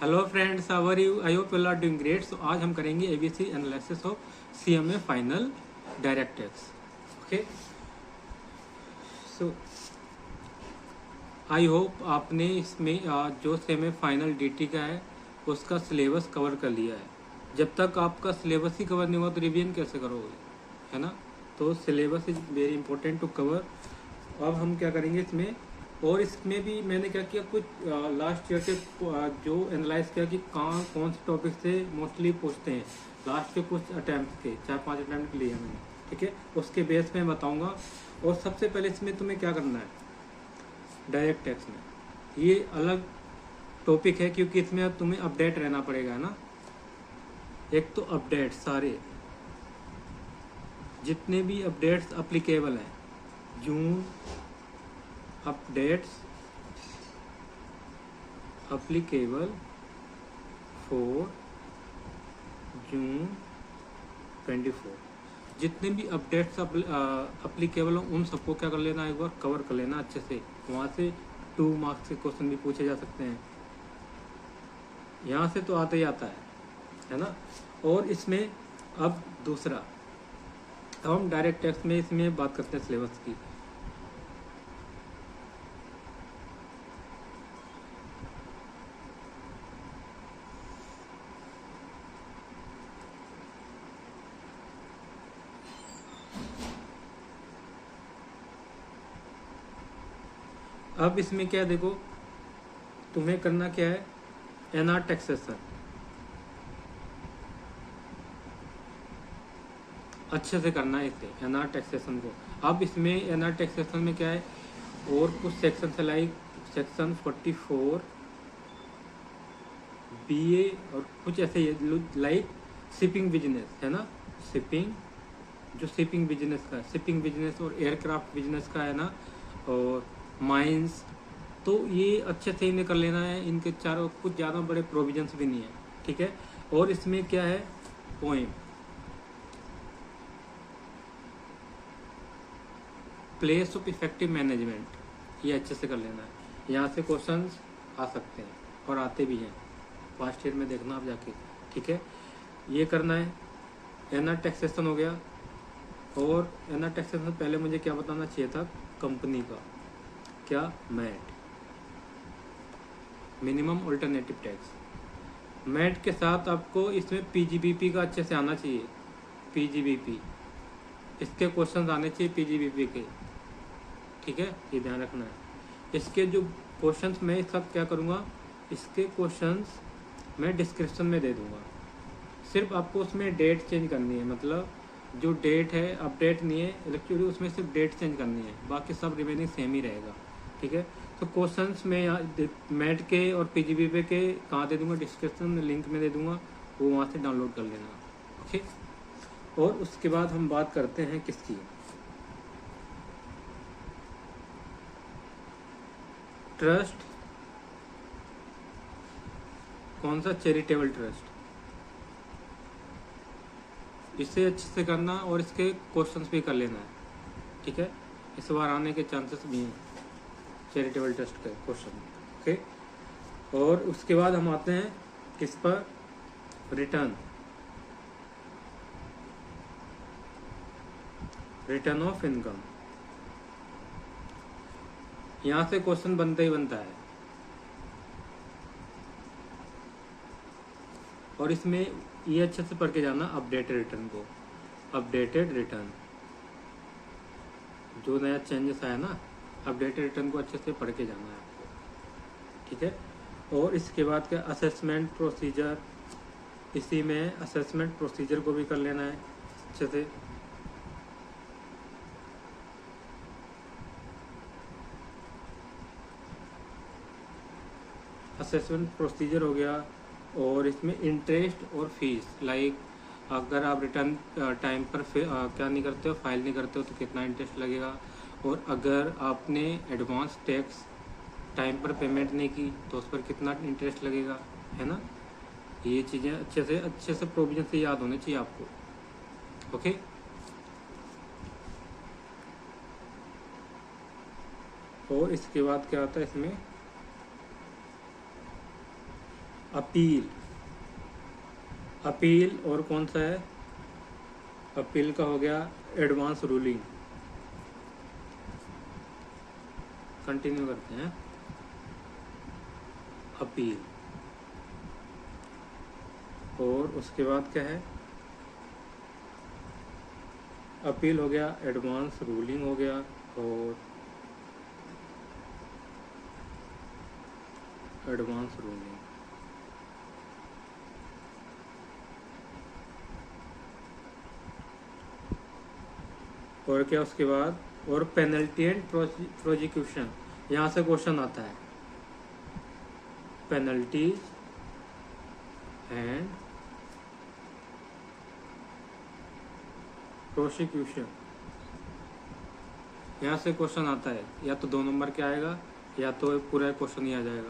Hello friends, how are you? I hope you are doing great. So आज हम करेंगे ABC analysis of CMA final direct tax. Okay, so I hope आपने इसमें जो CMA final DT का है उसका सिलेबस कवर कर लिया है। जब तक आपका सिलेबस ही कवर नहीं हुआ तो रिवीजन कैसे करोगे, है ना? तो syllabus is very important to cover. अब हम क्या करेंगे इसमें, और इसमें भी मैंने क्या किया, कुछ लास्ट ईयर के जो एनालाइज किया कि कहाँ कौन से टॉपिक से मोस्टली पूछते हैं। लास्ट के कुछ अटैम्प्ट के 4-5 अटैम्प्ट लिए मैंने, ठीक है, उसके बेस पे बताऊंगा। और सबसे पहले इसमें तुम्हें क्या करना है, डायरेक्ट टैक्स में ये अलग टॉपिक है क्योंकि इसमें अब तुम्हें अपडेट रहना पड़ेगा ना। एक तो अपडेट, सारे जितने भी अपडेट्स अप्लीकेबल हैं, जून अपडेट्स applicable for जून 24, जितने भी अपडेट्स अप्लीकेबल हो उन सबको क्या कर लेना, एक बार कवर कर लेना अच्छे से। वहाँ से 2 मार्क्स के क्वेश्चन भी पूछे जा सकते हैं, यहाँ से तो आता ही आता है ना। और इसमें अब दूसरा, अब हम डायरेक्ट टैक्स में इसमें बात करते हैं सिलेबस की। अब इसमें क्या है, देखो तुम्हें करना क्या है, एनआर टैक्सेशन अच्छे से करना है इसे, एनआर टैक्सेशन को। अब इसमें एनआर टैक्सेशन में क्या है, और कुछ सेक्शन से लाइक सेक्शन 44 बीए और कुछ ऐसे लाइक शिपिंग बिजनेस, है ना, शिपिंग, जो शिपिंग बिजनेस का है, शिपिंग बिजनेस और एयरक्राफ्ट बिजनेस का है ना, और माइंस, तो ये अच्छे से इन्हें कर लेना है। इनके चारों कुछ ज़्यादा बड़े प्रोविजंस भी नहीं है, ठीक है। और इसमें क्या है, poem, place of effective management, ये अच्छे से कर लेना है। यहाँ से क्वेश्चंस आ सकते हैं और आते भी हैं, फास्ट ईयर में देखना आप जाके, ठीक है। ये करना है। एनआर टैक्सेशन हो गया। और एनआर टैक्सेशन से पहले मुझे क्या बताना चाहिए था, कंपनी का क्या, MAT, minimum alternative tax. MAT के साथ आपको इसमें पीजीबीपी का अच्छे से आना चाहिए, पीजीबीपी, इसके क्वेश्चंस आने चाहिए पीजीबीपी के, ठीक है, ये ध्यान रखना है। इसके जो क्वेश्चंस मैं इसका क्या करूँगा, इसके क्वेश्चंस मैं डिस्क्रिप्शन में दे दूँगा। सिर्फ आपको उसमें डेट चेंज करनी है, मतलब जो डेट है अपडेट नहीं है एक्चुअली, उसमें सिर्फ डेट चेंज करनी है, बाकी सब रिमेनिंग सेम ही रहेगा, ठीक है। तो क्वेश्चंस मैं यहाँ मैट के और पीजीबीपी के कहाँ दे दूँगा, डिस्क्रिप्शन में लिंक में दे दूँगा, वो वहाँ से डाउनलोड कर लेना, ओके। और उसके बाद हम बात करते हैं किसकी, ट्रस्ट, कौन सा, चैरिटेबल ट्रस्ट, इसे अच्छे से करना और इसके क्वेश्चंस भी कर लेना है, ठीक है। इस बार आने के चांसेस भी हैं चैरिटेबल ट्रस्ट के क्वेश्चन, ओके। और उसके बाद हम आते हैं किस पर, रिटर्न, रिटर्न ऑफ इनकम। यहाँ से क्वेश्चन बनता ही बनता है। और इसमें ये अच्छे से पढ़ के जाना अपडेटेड रिटर्न को, अपडेटेड रिटर्न, जो नया चेंजेस आया ना, अपडेटेड रिटर्न को अच्छे से पढ़ के जाना है आपको, ठीक है। और इसके बाद क्या, असेसमेंट प्रोसीजर, इसी में असेसमेंट प्रोसीजर को भी कर लेना है अच्छे से। असेसमेंट प्रोसीजर हो गया। और इसमें इंटरेस्ट और फीस, लाइक अगर आप रिटर्न टाइम पर क्या नहीं करते हो, फाइल नहीं करते हो, तो कितना इंटरेस्ट लगेगा। और अगर आपने एडवांस टैक्स टाइम पर पेमेंट नहीं की तो उस पर कितना इंटरेस्ट लगेगा, है ना। ये चीज़ें अच्छे से प्रोविजन से याद होनी चाहिए आपको, ओके। और इसके बाद क्या आता है इसमें, अपील, अपील और कौन सा है, अपील का हो गया एडवांस रूलिंग। कंटिन्यू करते हैं, अपील, और उसके बाद क्या है, अपील हो गया, एडवांस रूलिंग हो गया, और एडवांस रूलिंग, और क्या उसके बाद, और पेनल्टी एंड प्रोसिक्यूशन। यहाँ से क्वेश्चन आता है, पेनल्टीज एंड प्रोसिक्यूशन, यहाँ से क्वेश्चन आता है, या तो 2 नंबर के आएगा या तो पूरा क्वेश्चन ही आ जाएगा।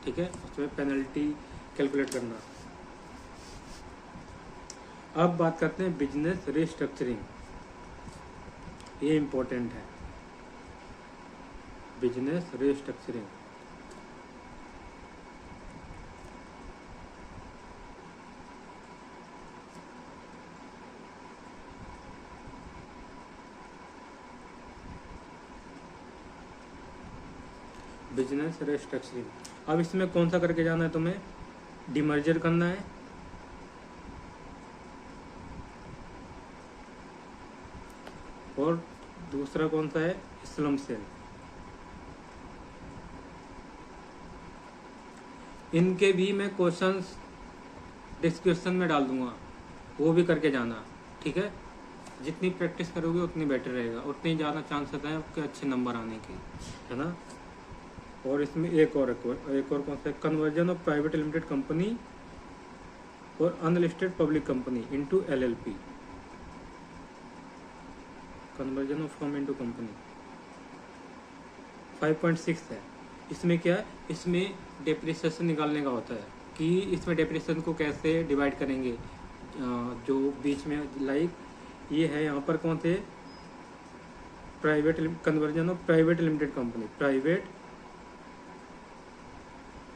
ठीक है, उसमें पेनल्टी कैलकुलेट करना। अब बात करते हैं बिजनेस रिस्ट्रक्चरिंग, ये इम्पोर्टेंट है, बिजनेस रिस्ट्रक्चरिंग। बिजनेस रिस्ट्रक्चरिंग, अब इसमें कौन सा करके जाना है तुम्हें, डिमर्जर करना है, और दूसरा कौन सा है, स्लम सेल। इनके भी मैं क्वेश्चंस डिस्क्रिप्शन में डाल दूंगा, वो भी करके जाना। ठीक है, जितनी प्रैक्टिस करोगे उतनी बेटर रहेगा, उतने ज़्यादा चांसेस हैं आपके अच्छे नंबर आने के, है ना। और इसमें एक और कौन सा है, conversion of private limited company और unlisted public company into LLP, conversion of firm into company 5.6 है। इसमें क्या है, इसमें डेप्रिसिएशन निकालने का होता है कि इसमें डेप्रिसिएशन को कैसे डिवाइड करेंगे, जो बीच में लाइक ये है यहाँ पर कौन थे, private conversion of private limited company, private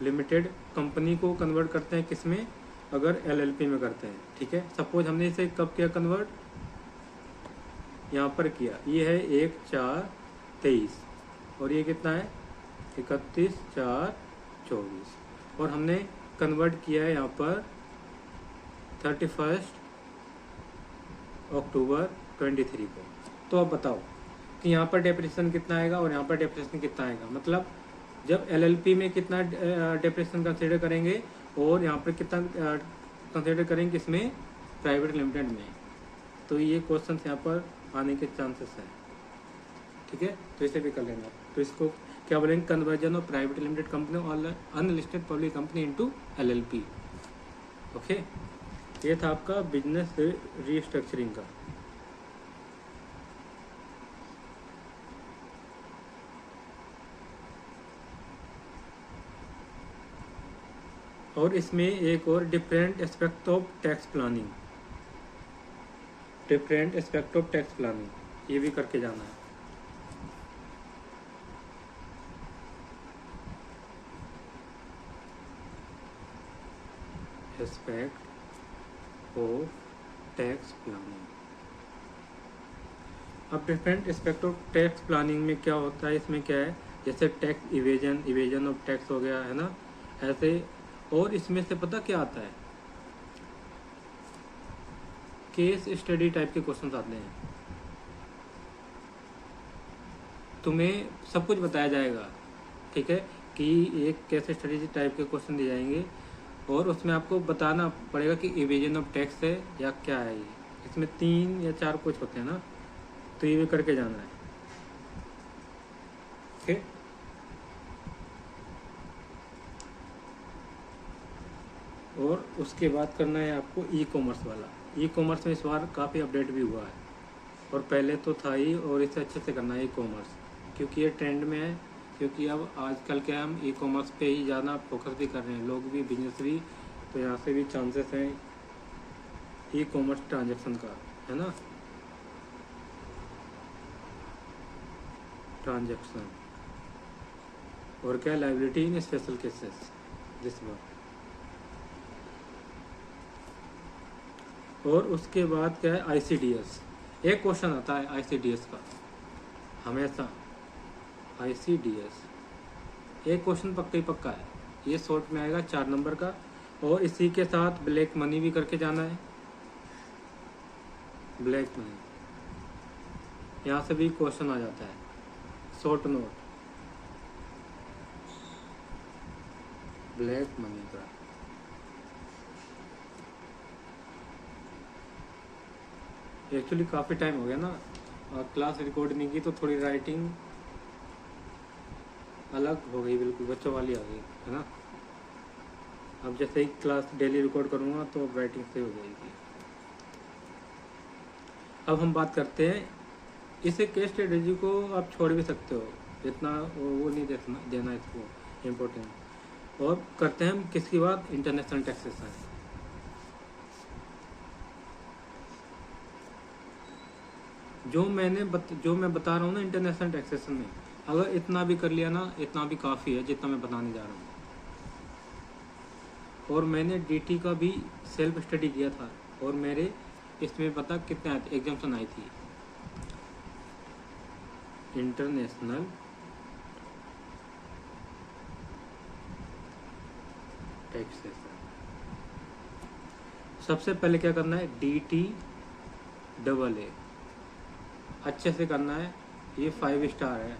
limited company को कन्वर्ट करते हैं किसमें, अगर एलएलपी में करते हैं। ठीक है, सपोज हमने इसे कब किया कन्वर्ट, यहाँ पर किया, ये है 1/4/23 और ये कितना है 31/4/24, और हमने कन्वर्ट किया है यहाँ पर 31 अक्टूबर 23 को। तो अब बताओ कि यहाँ पर डेप्रिसिएशन कितना आएगा और यहाँ पर डेप्रिसिएशन कितना आएगा, मतलब जब एलएलपी में कितना डेप्रिसिएशन कंसीडर करेंगे और यहाँ पर कितना कंसीडर करेंगे इसमें प्राइवेट लिमिटेड में। तो ये क्वेश्चन यहाँ पर आने के चांसेस हैं। ठीक है, तो इसे भी कर लेना। तो इसको क्या बोलेंगे, conversion of private limited company और unlisted public company into LLP. Okay, ये था आपका बिजनेस रीस्ट्रक्चरिंग का। और इसमें एक और different aspect of tax planning, different aspect of tax planning, ये भी करके जाना है। Aspect of tax planning. अब different aspect of tax planning में क्या होता है, इसमें क्या है, जैसे टैक्स इवेजन ऑफ टैक्स हो गया, है ना, ऐसे। और इसमें से पता क्या आता है, केस स्टडी टाइप के क्वेश्चन आते हैं। तुम्हें सब कुछ बताया जाएगा, ठीक है, कि एक केस स्टडी टाइप के क्वेश्चन दिए जाएंगे और उसमें आपको बताना पड़ेगा कि इवेजन ऑफ टैक्स है या क्या है। ये इसमें 3 या 4 कुछ होते हैं ना, तो ये भी करके जाना है। ठीक, और उसके बाद करना है आपको ई कॉमर्स वाला। ई कॉमर्स में इस बार काफ़ी अपडेट भी हुआ है, और पहले तो था ही, और इसे अच्छे से करना है ई कॉमर्स, क्योंकि ये ट्रेंड में है। क्योंकि अब आजकल क्या हम ई कॉमर्स पे ही ज़्यादा फोकस भी कर रहे हैं, लोग भी, बिजनेस भी, तो यहाँ से भी चांसेस हैं ई कॉमर्स ट्रांजेक्शन का, है ना, ट्रांजेक्शन। और क्या, liability in special cases this बार। और उसके बाद क्या है, ICDS। एक क्वेश्चन आता है ICDS का हमेशा, ICDS एक क्वेश्चन पक्का ही पक्का है, ये शॉर्ट में आएगा 4 नंबर का। और इसी के साथ ब्लैक मनी भी करके जाना है, ब्लैक मनी, यहाँ से भी क्वेश्चन आ जाता है, शॉर्ट नोट ब्लैक मनी का। एक्चुअली काफ़ी टाइम हो गया ना, और क्लास रिकॉर्ड नहीं की, तो थोड़ी राइटिंग अलग हो गई, बिल्कुल बच्चों वाली आ गई है ना। अब जैसे ही क्लास डेली रिकॉर्ड करूँगा तो राइटिंग सही हो जाएगी। अब हम बात करते हैं, इसे केस स्ट्रेटेजी को आप छोड़ भी सकते हो, इतना वो नहीं देना इसको इम्पोर्टेंट। और करते हैं हम किसकी बात, इंटरनेशनल टैक्सेशन। जो मैं बता रहा हूँ ना इंटरनेशनल टैक्सेशन में, अगर इतना भी कर लिया ना, इतना भी काफ़ी है जितना मैं बताने जा रहा हूँ। और मैंने DT का भी सेल्फ स्टडी किया था, और मेरे इसमें पता कितने आए थे, एग्जाम्सन आई थी, इंटरनेशनल टैक्सेशन। सबसे पहले क्या करना है, DTAA अच्छे से करना है, ये 5 स्टार है।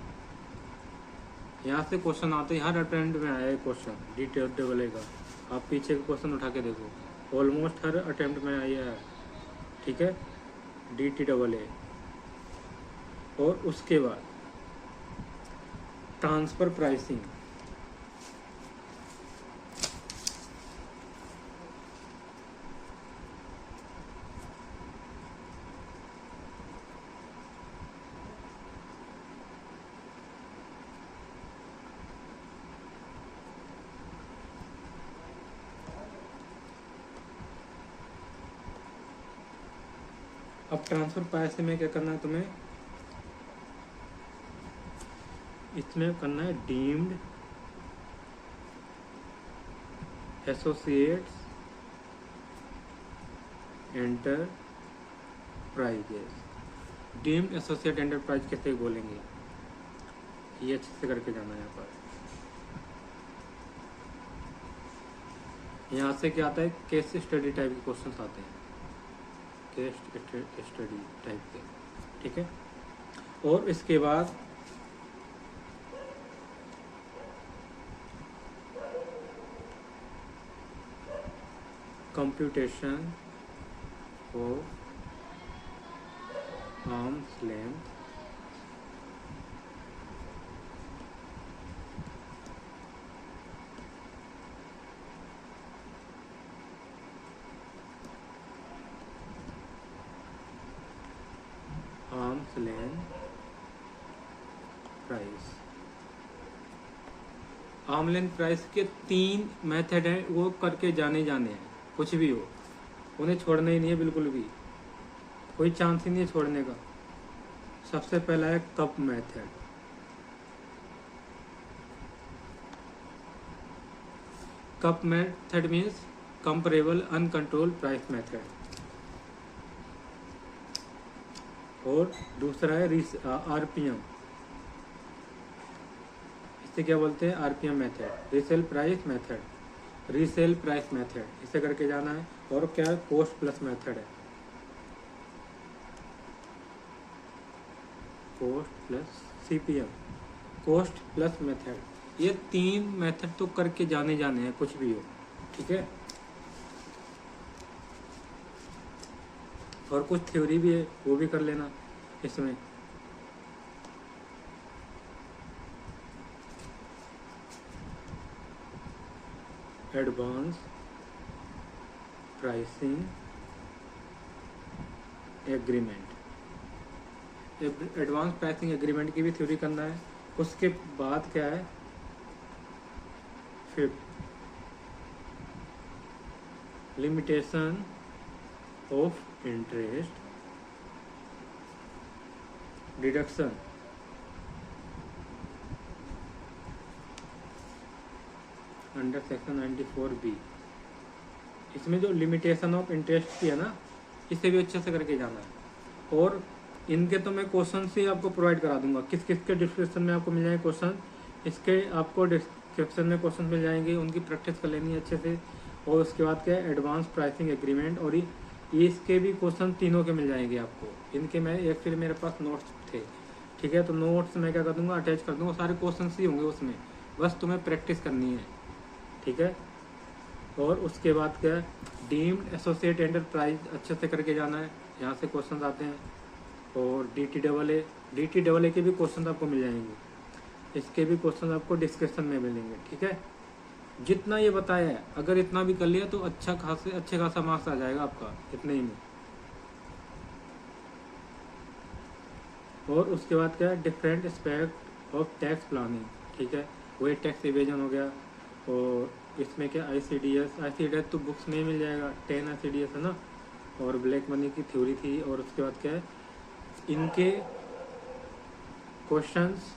यहाँ से क्वेश्चन आते हैं, हर अटेम्प्ट में आया है क्वेश्चन DTAA का, आप पीछे का क्वेश्चन उठा के देखो, ऑलमोस्ट हर अटेम्प्ट में आया है, ठीक है, DTAA। और उसके बाद ट्रांसफ़र प्राइसिंग, अब ट्रांसफ़र पैसे में क्या करना है तुम्हें, इसमें करना है deemed associates enterprises. Deemed associate enterprise कैसे बोलेंगे, ये अच्छे से करके जाना है। यहाँ पर यहाँ से क्या आता है, केस स्टडी टाइप के क्वेश्चन आते हैं, केस स्टडी टाइप के, ठीक है। और इसके बाद computation of arms length, arms length price. Arm length price के 3 मेथड हैं, वो करके जाने हैं, कुछ भी हो उन्हें छोड़ना ही नहीं है, बिल्कुल भी कोई चांस ही नहीं है छोड़ने का। सबसे पहला है CUP method. CUP method means comparable uncontrol price method. और दूसरा है RPM, इसे क्या बोलते हैं, RPM method, resale price method, resale price method, इसे करके जाना है। और क्या है, कॉस्ट प्लस मेथड है, cost plus CPM, cost plus method. ये 3 मेथड तो करके जाने हैं, कुछ भी हो, ठीक है। और कुछ थ्योरी भी है, वो भी कर लेना इसमें। Advance pricing agreement, advance pricing agreement की भी थ्योरी करना है। उसके बाद क्या है, फिर limitation of interest deduction, under section 94B। इसमें जो लिमिटेशन ऑफ इंटरेस्ट की है ना, इसे भी अच्छे से करके जाना है। और इनके तो मैं क्वेश्चन से आपको प्रोवाइड करा दूंगा, किस किस के डिस्क्रिप्शन में आपको मिल जाएंगे क्वेश्चन, इसके आपको डिस्क्रिप्शन में क्वेश्चन मिल जाएंगे, उनकी प्रैक्टिस कर लेनी है अच्छे से। और उसके बाद क्या है, एडवांस प्राइसिंग एग्रीमेंट, और ये इसके भी क्वेश्चन तीनों के मिल जाएंगे आपको। इनके मैं एक्चुअली मेरे पास नोट्स थे, ठीक है, तो नोट्स मैं क्या कर दूंगा, अटैच कर दूंगा, सारे क्वेश्चन ही होंगे उसमें, बस तुम्हें प्रैक्टिस करनी है, ठीक है। और उसके बाद क्या है, डीम्ड एसोसिएट एंटरप्राइज अच्छे से करके जाना है, यहाँ से क्वेश्चन आते हैं। और DTAA के भी क्वेश्चन आपको मिल जाएंगे, इसके भी क्वेश्चन आपको डिस्कशन में मिलेंगे, ठीक है। जितना ये बताया है, अगर इतना भी कर लिया तो अच्छे खासा मार्क्स आ जाएगा आपका इतने ही में। और उसके बाद क्या है, different aspect of tax planning, ठीक है, वही टैक्स इवेजन हो गया। और इसमें क्या ICDS तो बुक्स में ही मिल जाएगा, 10 ICDS है ना। और ब्लैक मनी की थ्योरी थी। और उसके बाद क्या है, इनके क्वेश्चंस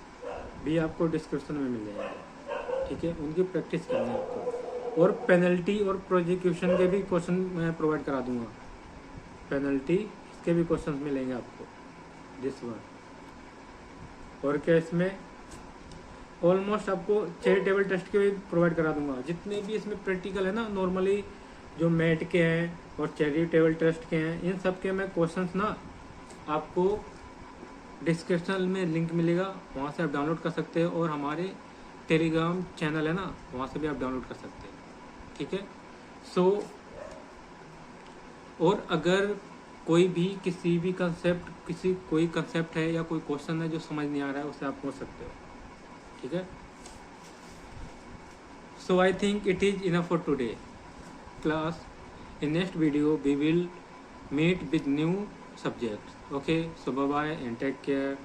भी आपको डिस्क्रिप्शन में मिल जाएंगे, ठीक है, उनकी प्रैक्टिस करनी है आपको। और पेनल्टी और प्रोसिक्यूशन के भी क्वेश्चन मैं प्रोवाइड करा दूंगा, पेनल्टी इसके भी क्वेश्चन मिलेंगे आपको दिस वन। और क्या इसमें ऑलमोस्ट आपको चैरिटेबल ट्रस्ट के भी प्रोवाइड करा दूंगा, जितने भी इसमें प्रैक्टिकल है ना, नॉर्मली जो मैट के हैं और चैरिटेबल ट्रस्ट के हैं, इन सब के मैं क्वेश्चंस ना आपको डिस्क्रिप्शन में लिंक मिलेगा, वहाँ से आप डाउनलोड कर सकते हो। और हमारे टेलीग्राम चैनल है ना, वहाँ से भी आप डाउनलोड कर सकते हैं, ठीक है। सो और अगर कोई भी किसी भी कंसेप्ट कोई कंसेप्ट है या कोई क्वेश्चन है जो समझ नहीं आ रहा है, उसे आप पूछ सकते हो, ठीक है। So I think it is enough for today class. In next video we will meet with new subjects. Okay, so bye bye and take care.